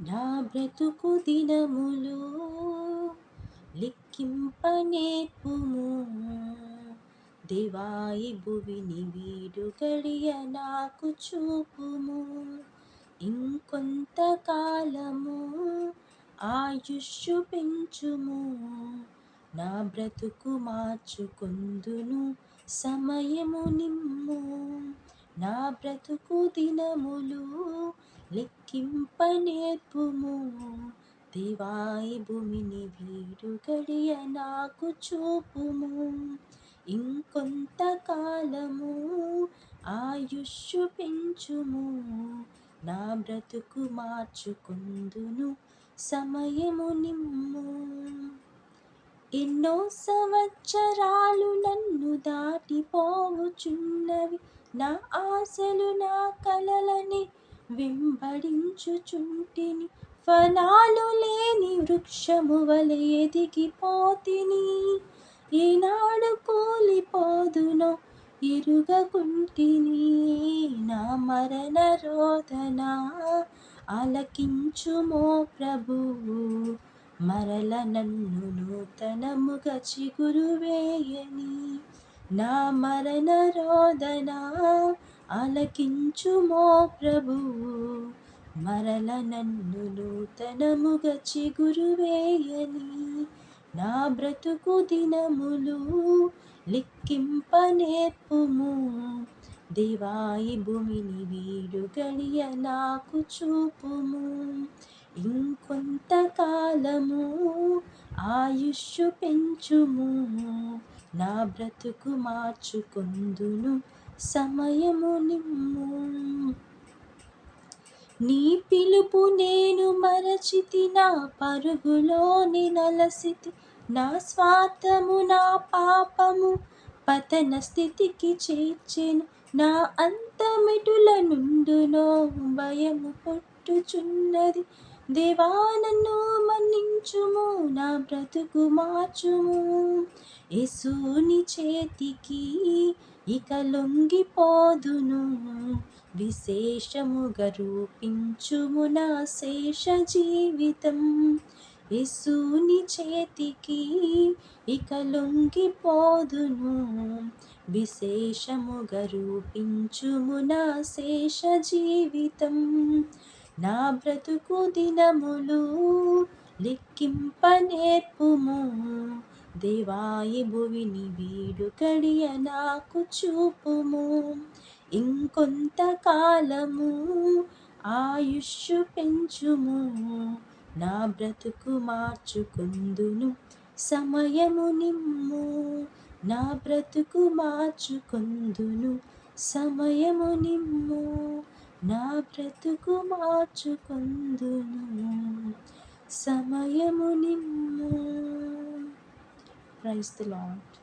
నా బ్రతుకు దినములు లెక్కింపనేర్పుము. దేవాయి భువిని వీడు గడియ నాకు చూపుము. ఇంకొంత కాలము ఆయుష్షు పెంచుము. నా బ్రతుకు మార్చుకొందును సమయము నిమ్ము. నా బ్రతుకు దినములు లెక్కింపనేర్పుము. దేవాయి భూమిని వీడు గడియ నాకు చూపుము. ఇంకొంత కాలము ఆయుష్షు పెంచుము. నా బ్రతుకు మార్చుకొందును సమయము నిమ్ము. ఎన్నో సంవత్సరాలు నన్ను దాటిపోవుచున్నవి. నా ఆశలు నా కలలని వెంబడించుచుంటిని. ఫలాలు లేని వృక్షము వలె ఎదిగిపోతిని. ఏనాడు కూలిపోదునో ఎరుగకుంటిని. నా మరణ రోదన ఆలకించుమో ప్రభువు. మరల నన్ను నూతనముగా చిగురు వేయని. నా మరణ రోదన ఆలకించుమో ప్రభువు. మరల నన్ను నూతనముగా చిగురు వేయని. నా బ్రతుకు దినములు లెక్కింపనేర్పుము. దేవాయి భూమిని వీడు గడియ నాకు చూపుము. ఇంకొంత కాలము ఆయుష్షు పెంచుము. నా బ్రతుకు మార్చుకొందును సమయము నిమ్ము. నీ పిలుపు నేను మరచితి. నా పరుగులోని నలసితి. నా స్వార్థము నా పాపము పతన స్థితికి చేర్చెను. నా అంతమెటుల నుండునో భయము పుట్టుచున్నది. దేవా నన్ను మన్నించుము. నా బ్రతుకు మార్చుము. యేసుని చేతికి ఇక లొంగిపోదును. విశేషముగా రూపించుము నా శేష జీవితం. యేసుని చేతికి ఇక లొంగిపోదును. విశేషముగా రూపించుము నా శేష జీవితం. నా బ్రతుకు దినములు లెక్కింపనేర్పుము. దేవాయి భువిని వీడు గడియ నాకు చూపుము. ఇంకొంత కాలము ఆయుష్షు పెంచుము. నా బ్రతుకు మార్చుకొందును సమయము నిమ్ము. నా బ్రతుకు మార్చుకొందును సమయము నిమ్ము. నా బ్రతుకు మార్చుకొందును సమయము నిమ్ము. Praise the lord.